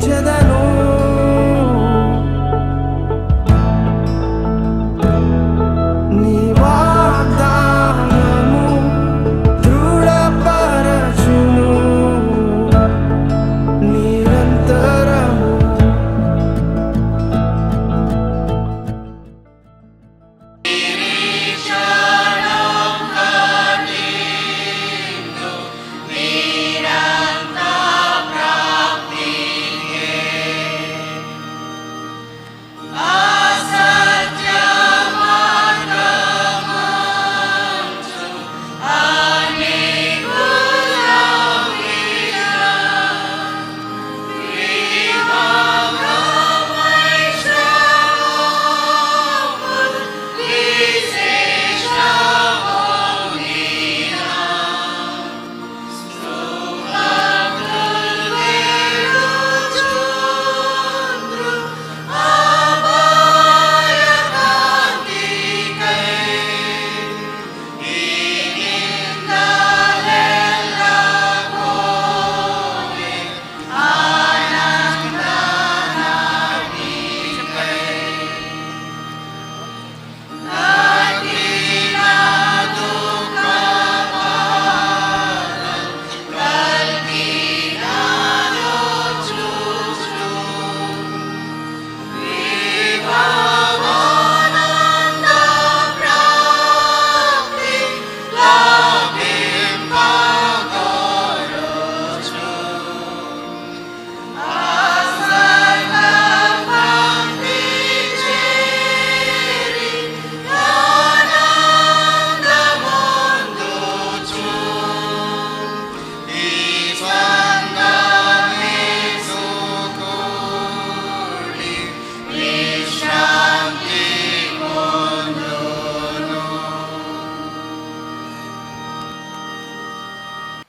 స్తుతించెదను. నీ వాగ్దానము దృఢపరచును నిరంతరము.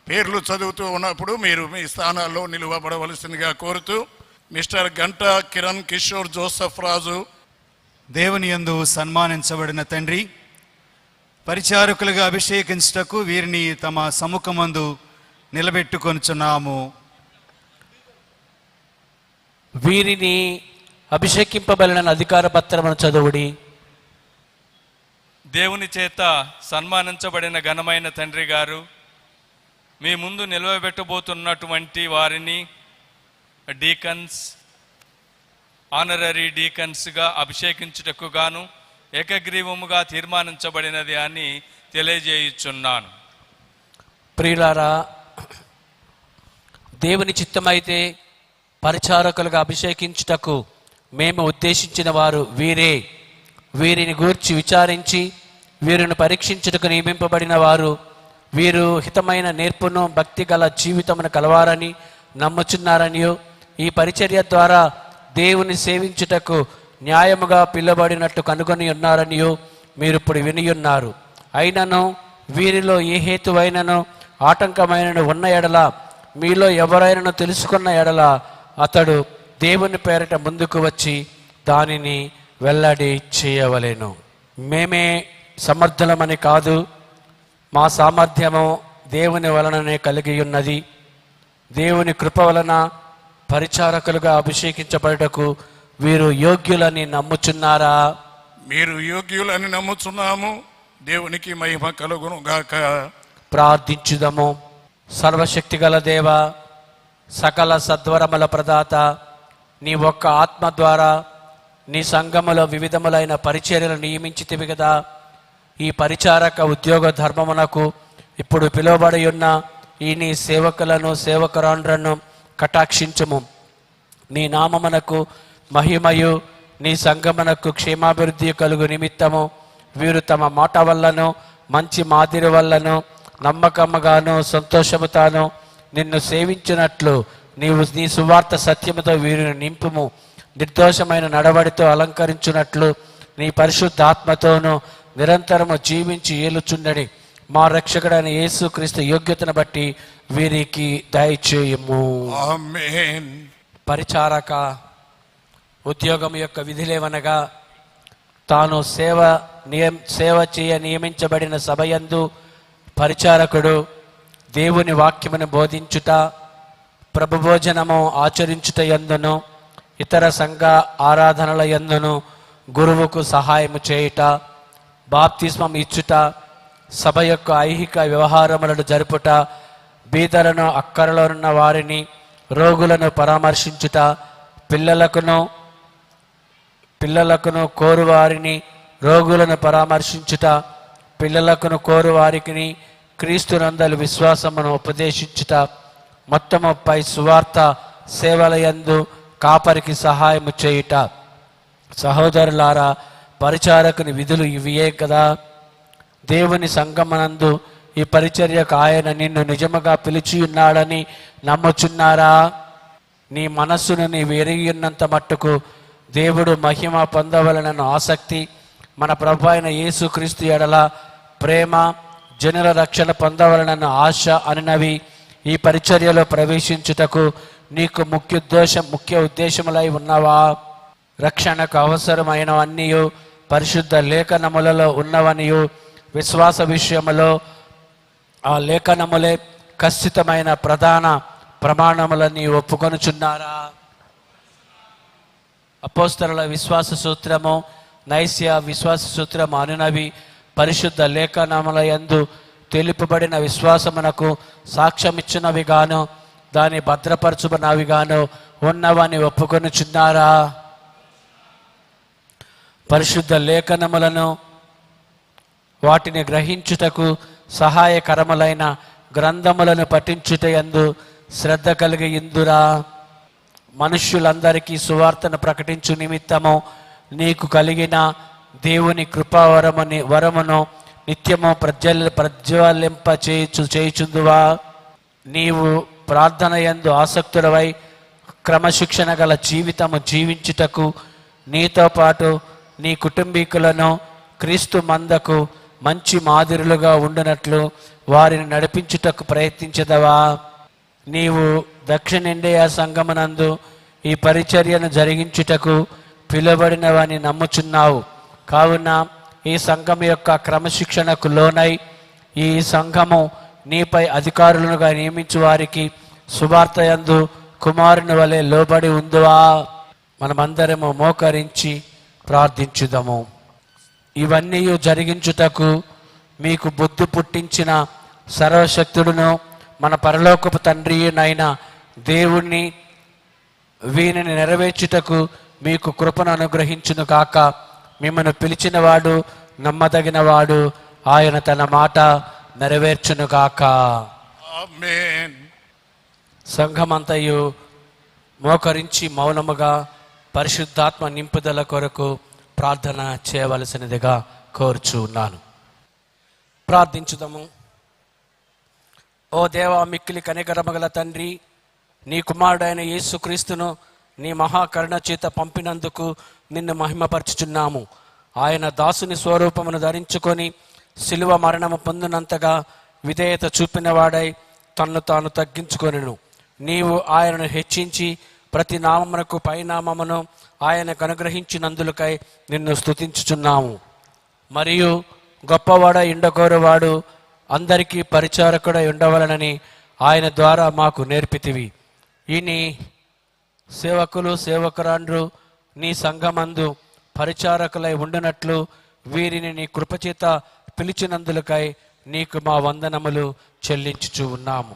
పేర్లు చదువుతూ ఉన్నప్పుడు మీరు మీ స్థానాల్లో నిలువబడవలసిందిగా కోరుతూ మిస్టర్ గంటా కిరణ్ కిషోర్ జోసఫ్ రాజు. దేవుని యందు సన్మానించబడిన తండ్రి, పరిచారకులుగా అభిషేకించుటకు వీరిని తమ సముఖమందు నిలబెట్టుకొనుచున్నాము. వీరిని అభిషేకింపబడిన అధికార పత్రమును చదువుడి. దేవుని చేత సన్మానించబడిన ఘనమైన తండ్రి గారు, మీ ముందు నిలవబెట్టబోతున్నటువంటి వారిని డీకన్స్, ఆనరరీ డీకన్స్గా అభిషేకించుటకు గాను ఏకగ్రీవముగా తీర్మానించబడినది అని తెలియజేయుచున్నాను. ప్రియులారా, దేవుని చిత్తమైతే పరిచారకులుగా అభిషేకించుటకు మేము ఉద్దేశించిన వారు వీరే. వీరిని గూర్చి విచారించి వీరిని పరీక్షించుటకు నియమింపబడిన వారు. వీరు హితమైన నేర్పును భక్తి గల జీవితమును కలవారని నమ్ముచున్నారనియో, ఈ పరిచర్య ద్వారా దేవుని సేవించుటకు న్యాయముగా పిలువబడినట్టు కనుగొని ఉన్నారనియో మీరు ఇప్పుడు వినియున్నారు. అయినను వీరిలో ఏ హేతువైనను ఆటంకమైనను ఉన్న ఎడల, మీలో ఎవరైనా తెలుసుకున్న ఎడల అతడు దేవుని పేరట ముందుకు వచ్చి దానిని వెల్లడి చేయవలెను. మేమే సమర్థులమని కాదు, మా సామర్థ్యము దేవుని వలననే కలిగి ఉన్నది. దేవుని కృప వలన పరిచారకులుగా అభిషేకించబడటకు వీరు యోగ్యులని నమ్ముచున్నారా? మీరు యోగ్యులని నమ్ముచున్నాము. దేవునికి మహిమ కలుగును గాక. ప్రార్థించుదము. సర్వశక్తి గల దేవ, సకల సద్వరముల ప్రదాత, నీ ఒక్క ఆత్మ ద్వారా నీ సంఘములో వివిధములైన పరిచర్యలు నియమించితివి కదా. ఈ పరిచారక ఉద్యోగ ధర్మమునకు ఇప్పుడు పిలువబడి ఉన్న ఈ నీ సేవకులను సేవకురాండ్రను కటాక్షించుము. నీ నామమునకు మహిమయు నీ సంఘమునకు క్షేమాభివృద్ధి కలుగు నిమిత్తము వీరు తమ మాట వల్లను మంచి మాదిరి వల్లను నమ్మకముగాను సంతోషముతాను నిన్ను సేవించినట్లు నీవు నీ సువార్త సత్యముతో వీరిని నింపుము. నిర్దోషమైన నడవడితో అలంకరించున్నట్లు నీ పరిశుద్ధాత్మతోనూ నిరంతరము జీవించి ఏలుచుండని మా రక్షకుడైన యేసుక్రీస్తు యోగ్యతను బట్టి వీరికి దయచేయము. ఆమేన్. పరిచారక ఉద్యోగం యొక్క విధులేవనగా, తాను సేవ చేయ నియమించబడిన సభయందు పరిచారకుడు దేవుని వాక్యమును బోధించుట, ప్రభు భోజనము ఆచరించుట యందును ఇతర సంఘ ఆరాధనల యందును గురువుకు సహాయము చేయుట, బాప్తిస్మం ఇచ్చుట, సభ యొక్క ఐహిక వ్యవహారములను జరుపుట, బీదలను అక్కరలో ఉన్న వారిని రోగులను పరామర్శించుట, పిల్లలకును కోరువారిని రోగులను పరామర్శించుట, పిల్లలకును కోరువారికి క్రీస్తునందలి విశ్వాసమును ఉపదేశించుట, మొత్తముపై సువార్త సేవలయందు కాపరికి సహాయము చేయుట. సహోదరులారా, పరిచారకుని విధులు ఇవియే కదా. దేవుని సంగమనందు ఈ పరిచర్యకు ఆయన నిన్ను నిజముగా పిలిచి ఉన్నాడని నమ్ముచున్నారా? నీ మనస్సును నీవు ఎరిగి ఉన్నంత మట్టుకు దేవుడు మహిమ పొందవలనన్న ఆసక్తి, మన ప్రభు అయిన యేసుక్రీస్తు ఎడల ప్రేమ, జనుల రక్షణ పొందవలనన్న ఆశ అనినవి ఈ పరిచర్యలో ప్రవేశించుటకు నీకు ముఖ్య ఉద్దేశములై ఉన్నవా? రక్షణకు అవసరమైనవన్నీయు పరిశుద్ధ లేఖనములలో ఉన్నవనియు, విశ్వాస విషయములో ఆ లేఖనములే ఖచ్చితమైన ప్రధాన ప్రమాణములని ఒప్పుకొనుచున్నారా? అపోస్తలుల విశ్వాస సూత్రము, నైస్య విశ్వాస సూత్రము అనునవి పరిశుద్ధ లేఖనముల యందు తెలుపబడిన విశ్వాసమునకు సాక్ష్యమిచ్చినవి గాను దాన్ని భద్రపరచుకున్నవి గాను ఉన్నవని ఒప్పుకొనుచున్నారా? పరిశుద్ధ లేఖనములను వాటిని గ్రహించుటకు సహాయకరములైన గ్రంథములను పఠించుట యందు శ్రద్ధ కలిగి ఇందురా. మనుష్యులందరికీ సువార్తను ప్రకటించు నిమిత్తము నీకు కలిగిన దేవుని వరమును నిత్యము ప్రజ్వలింప చేయుచుందువా? నీవు ప్రార్థన యందు ఆసక్తులవై క్రమశిక్షణ గల జీవితము జీవించుటకు నీతో పాటు నీ కుటుంబీకులను క్రీస్తు మందకు మంచి మాదిరులుగా ఉండునట్లు వారిని నడిపించుటకు ప్రయత్నించదవా? నీవు దక్షిణ ఇండియా సంఘమునందు ఈ పరిచర్యను జరిగించుటకు పిలువబడినవని నమ్ముచున్నావు. కావున ఈ సంఘం యొక్క క్రమశిక్షణకు లోనై ఈ సంఘము నీపై అధికారులుగా నియమించు వారికి సువార్త యందు కుమారుని వలె లోబడి ఉందువా? మనమందరము మోకరించి ప్రార్థించుదాము. ఇవన్నీ జరిగించుటకు మీకు బుద్ధి పుట్టించిన సర్వశక్తుడును మన పరలోకపు తండ్రినైన దేవుణ్ణి వీనిని నెరవేర్చుటకు మీకు కృపను అనుగ్రహించును కాక. మిమ్మల్ని పిలిచినవాడు నమ్మదగినవాడు, ఆయన తన మాట నెరవేర్చును కాక. ఆమేన్. సంఘమంతయు మోకరించి మౌనముగా పరిశుద్ధాత్మ నింపుదల కొరకు ప్రార్థన చేయవలసినదిగా కోరుచు ఉన్నాను. ప్రార్థించుదాము. ఓ దేవా, మిక్కిలి కనికరమగల తండ్రి, నీ కుమారుడైన యేసుక్రీస్తును నీ మహాకరుణ చేత పంపినందుకు నిన్ను మహిమపరచుచున్నాము. ఆయన దాసుని స్వరూపమును ధరించుకొని శిలువ మరణము పొందినంతగా విధేయత చూపినవాడై తన్ను తాను తగ్గించుకొనెను. నీవు ఆయనను హెచ్చించి ప్రతి నామమునకు పైనామమును ఆయనకు అనుగ్రహించినందులకై నిన్ను స్తుతించుచున్నాము. మరియు గొప్పవాడై ఉండకోరువాడు అందరికీ పరిచారకుడై ఉండవలనని ఆయన ద్వారా మాకు నేర్పితివి. ఈ నీ సేవకులు సేవకురాండ్రు నీ సంఘమందు పరిచారకులై ఉండునట్లు వీరిని నీ కృపచేత పిలిచినందులకై నీకు మా వందనములు చెల్లించుచు ఉన్నాము.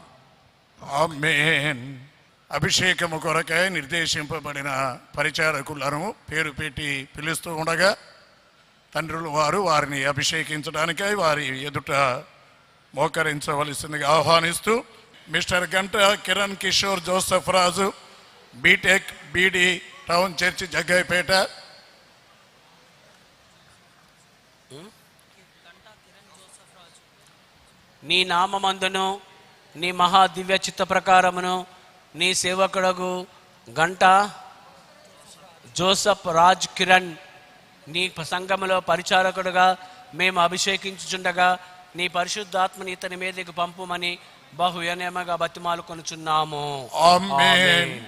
ఆమేన్. అభిషేకము కొరకై నిర్దేశింపబడిన పరిచారకులను పేరు పెట్టి పిలుస్తూ ఉండగా తండ్రులు వారు వారిని అభిషేకించడానికై వారి ఎదుట మోకరించవలసిందిగా ఆహ్వానిస్తూ mister Ganta Kiran Kishore Joseph Raju, BTech, BD, town church, Jaggayyapeta. నీ నామమందును నీ మహా దివ్య చిత్త ప్రకారమును నీ సేవకుడగు గంట జోసఫ్ రాజ్ కిరణ్ నీ సంఘములో పరిచారకుడుగా మేము అభిషేకించుచుండగా నీ పరిశుద్ధాత్మని ఇతని మీదకి పంపుమని బహు వినయముగా బతిమాలుకొనుచున్నాము. ఆమేన్.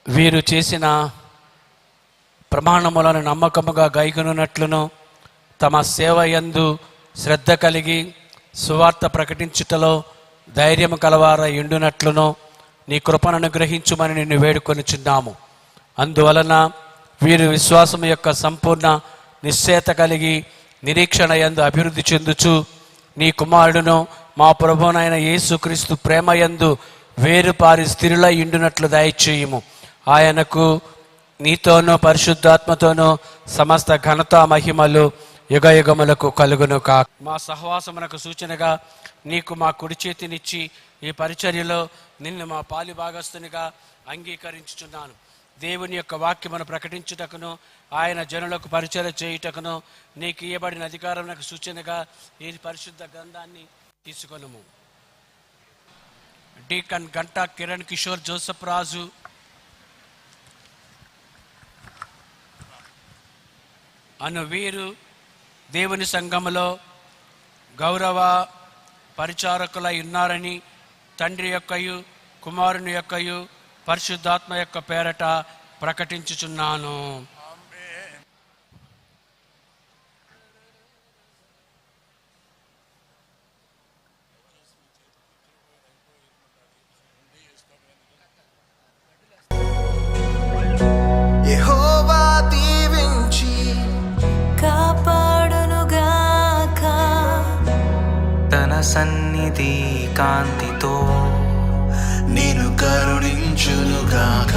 వీరు చేసిన ప్రమాణములను నమ్మకముగా గైకొనున్నట్లును తమ సేవ యందు శ్రద్ధ కలిగి సువార్త ప్రకటించుటలో ధైర్యము కలవారై ఉండునట్లును నీ కృపను అనుగ్రహించుమని నిన్ను వేడుకొనుచున్నాము. అందువలన వీరు విశ్వాసం యొక్క సంపూర్ణ నిశ్చయత కలిగి నిరీక్షణ యందు అభివృద్ధి చెందుచు నీ కుమారుడును మా ప్రభువునైన యేసుక్రీస్తు ప్రేమ యందు వేరుపారి స్థిరులై ఉండునట్లు దయచేయుము. ఆయనకు నీతోనూ పరిశుద్ధాత్మతోనూ సమస్త ఘనత మహిమలు యుగయుగములకు కలుగును కాక. మా సహవాసమునకు సూచనగా నీకు మా కుడి చేతినిచ్చి ఈ పరిచర్యలో నిన్ను మా పాలి భాగస్తునిగా అంగీకరించుచున్నాను. దేవుని యొక్క వాక్యమును ప్రకటించుటకును ఆయన జనులకు పరిచర్య చేయుటకును నీకు ఇయ్యబడిన అధికారమునకు సూచనగా ఈ పరిశుద్ధ గ్రంథాన్ని తీసుకొనుము. డీకన్ గంటా కిరణ్ కిషోర్ జోసఫ్ రాజు, అను వీరు దేవుని సంఘములో గౌరవ పరిచారకులై ఉన్నారని తండ్రి యొక్కయు కుమారుని యొక్కయు పరిశుద్ధాత్మ యొక్క పేరట ప్రకటించుచున్నాను. యెహోవా దీవించి కాపాడునుగాక, తన సన్నిధి కాంతితో నేను కరుణించునుగాక.